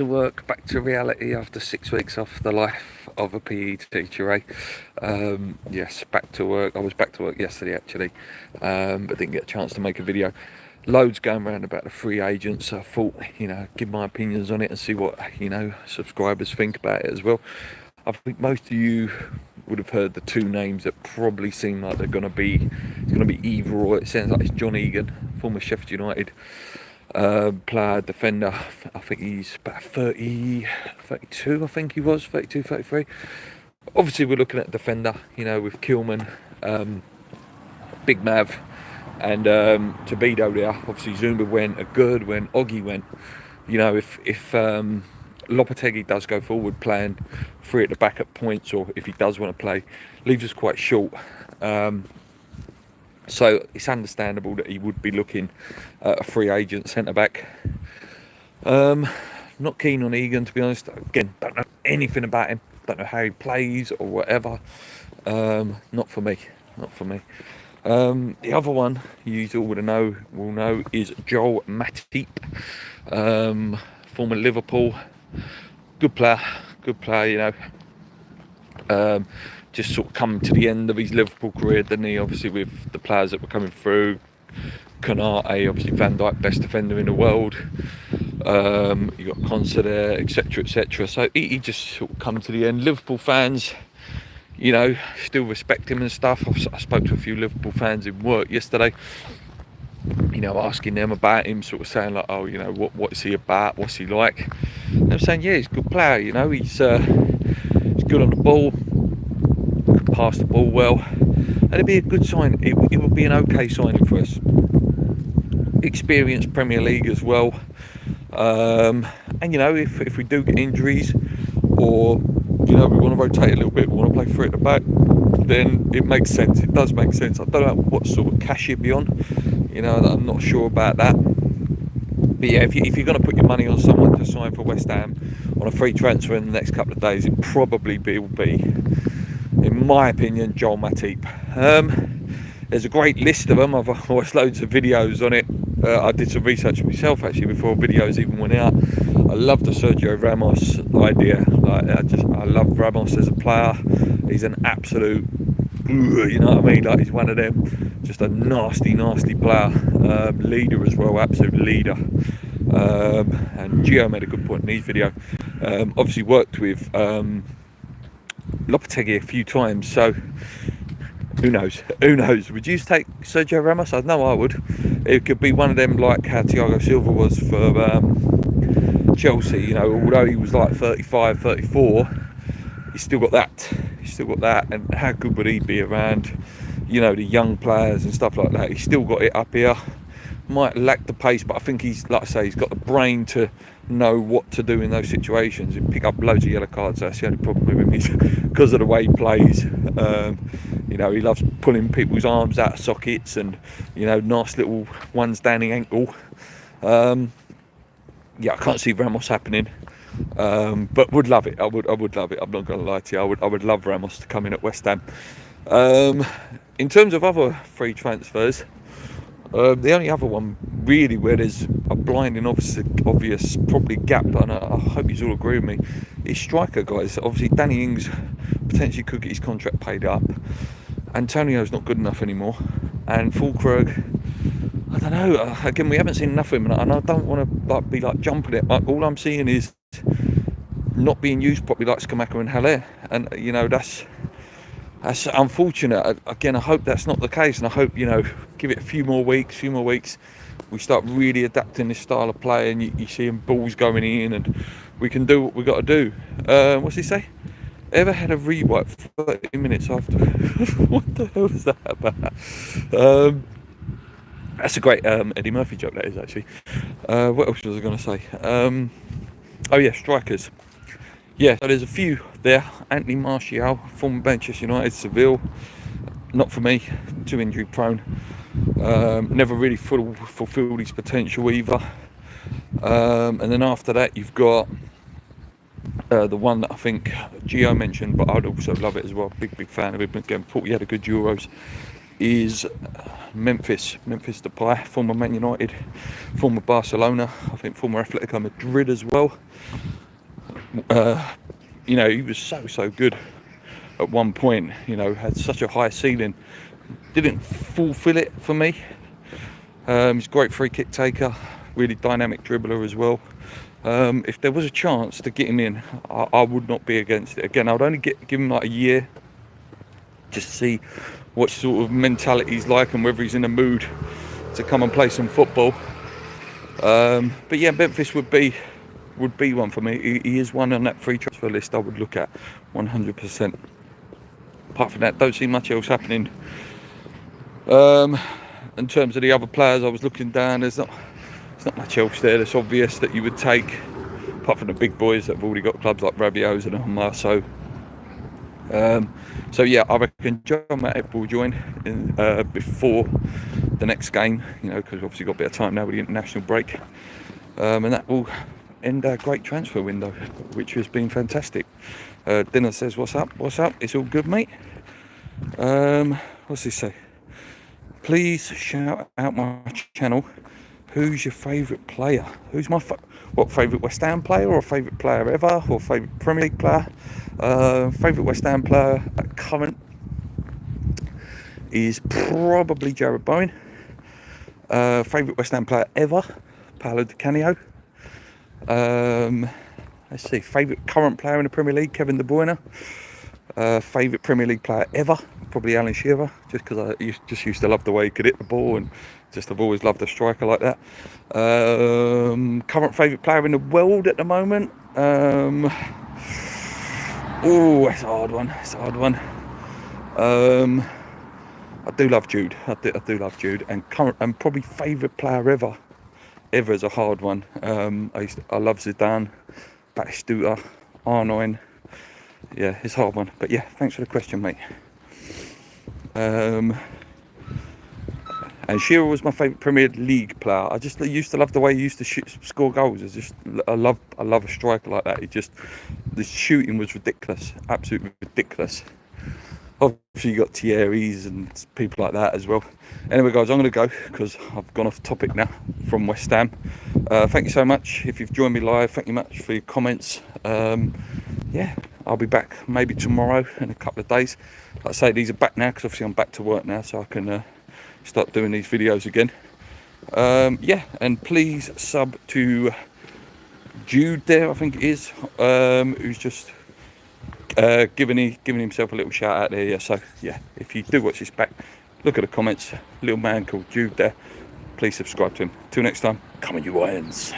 to work, back to reality after 6 weeks off the life of a PE teacher, yes, back to work. I was back to work yesterday actually, but didn't get a chance to make a video. Loads going around about the free agents, so I thought, give my opinions on it and see what, subscribers think about it as well. I think most of you would have heard the two names that probably seem like they're going to be, it's going to be either or. It sounds like it's John Egan, former Sheffield United player, defender. I think he's about 30, 32, I think he was, 32, 33. Obviously we're looking at defender, with Kilman, Big Mav, and Tobido there. Obviously Zumba went, a good went, Oggy went. If Lopetegui does go forward playing free at the back at points, or if he does want to play, leaves us quite short. So it's understandable that he would be looking at a free agent centre-back. Not keen on Egan, to be honest. Again, don't know anything about him. Don't know how he plays or whatever. Not for me. Not for me. The other one you all will know is Joel Matip, former Liverpool. Good player, just sort of come to the end of his Liverpool career, didn't he? Obviously with the players that were coming through, Konate, obviously Van Dijk, best defender in the world. You got Conser there, etc. So he just sort of come to the end. Liverpool fans, still respect him and stuff. I spoke to a few Liverpool fans in work yesterday, asking them about him, sort of saying like, oh, what is he about? What's he like? And I'm saying, yeah, he's a good player. He's good on the ball, could pass the ball well, and it'd be a good sign. It would be an okay signing for us. Experienced Premier League as well, and if we do get injuries, or we want to rotate a little bit, we want to play free at the back, then it makes sense. It does make sense. I don't know what sort of cash he'd be on. I'm not sure about that. But yeah, if you're going to put your money on someone to sign for West Ham on a free transfer in the next couple of days, it probably will be, in my opinion, Joel Matip. There's a great list of them. I've watched loads of videos on it. I did some research myself actually before videos even went out. I love the Sergio Ramos idea. I love Ramos as a player. He's an absolute, he's one of them. Just a nasty player. Leader as well, absolute leader. And Gio made a good point in his video. Obviously worked with Lopetegui a few times, so who knows? Would you take Sergio Ramos? I know I would. It could be one of them like how Thiago Silva was for Chelsea. Although he was like 35, 34, he's still got that. And how good would he be around, the young players and stuff like that? He's still got it up here. Might lack the pace, but I think he's got the brain to know what to do in those situations. He'll pick up loads of yellow cards. That's the only problem with him, is because of the way he plays. He loves pulling people's arms out of sockets and nice little ones down the ankle. I can't see Ramos happening, but would love it. I would love it. I'm not going to lie to you. I would love Ramos to come in at West Ham. In terms of other free transfers, the only other one really where there's a blinding obvious probably gap, and I hope you all agree with me, is striker, guys. Obviously Danny Ings potentially could get his contract paid up. Antonio's not good enough anymore, and Fulkrug, I don't know. Again, we haven't seen enough of him, and I don't want to be jumping it. All I'm seeing is not being used properly, like Skamaka and Haller, and that's unfortunate. Again, I hope that's not the case, and I hope give it a few more weeks, we start really adapting this style of play, and you see balls going in, and we can do what we got to do. What's he say? Ever had a rework 30 minutes after? What the hell is that about? That's a great Eddie Murphy joke, that is, actually. What else was I going to say? Strikers. Yeah, so there's a few there. Anthony Martial, former Manchester United, Seville. Not for me, too injury prone. Never really fulfilled his potential either. And then after that, you've got the one that I think Gio mentioned, but I'd also love it as well. Big fan of him. Again, thought he had a good Euros. is Memphis Depay, former Man United, former Barcelona, I think former Atletico Madrid as well. You know, he was so good at one point, you know, had such a high ceiling, didn't fulfill it for me. He's a great free kick taker, really dynamic dribbler as well. If there was a chance to get him in, I would not be against it. Again, I would only give him like a year, just to see what sort of mentality he's like and whether he's in a mood to come and play some football. But yeah, Memphis would be one for me. He is one on that free transfer list I would look at 100%. Apart from that, don't see much else happening. In terms of the other players, I was looking down. There's not much else there that's obvious that you would take, apart from the big boys that have already got clubs like Ramos and Hollah. So yeah, I reckon John Matip will join in, before the next game, you know, because obviously got a bit of time now with the international break, and that will end our great transfer window, which has been fantastic. Dinner says, what's up? It's all good, mate. What's this say? Please shout out my channel. Who's your favourite player? Who's my favourite West Ham player, or favourite player ever, or favourite Premier League player? Favourite West Ham player at current is probably Jared Bowen. Favourite West Ham player ever, Paolo Di Canio. Let's see, favourite current player in the Premier League, Kevin De Bruyne. Favourite Premier League player ever, probably Alan Shearer, just because I used to love the way he could hit the ball, and just I've always loved a striker like that. Current favourite player in the world at the moment. It's a hard one. I do love Jude. I do love Jude, and probably favourite player ever is a hard one. I love Zidane, Batistuta, R9. Yeah, it's a hard one. But yeah, thanks for the question, mate. And Shearer was my favourite Premier League player. I just used to love the way he used to score goals. I love a striker like that. The shooting was ridiculous, absolutely ridiculous. Obviously, you got Thierry's and people like that as well. Anyway, guys, I'm going to go because I've gone off topic now from West Ham. Thank you so much if you've joined me live. Thank you much for your comments. Yeah, I'll be back maybe tomorrow in a couple of days. Like I say, these are back now because obviously I'm back to work now, so I can start doing these videos again. Yeah, and please sub to Jude there, I think it is, who's just giving himself a little shout out there. Yeah, so yeah, if you do watch this back, look at the comments. Little man called Jude there. Please subscribe to him. Till next time, come on, you irons.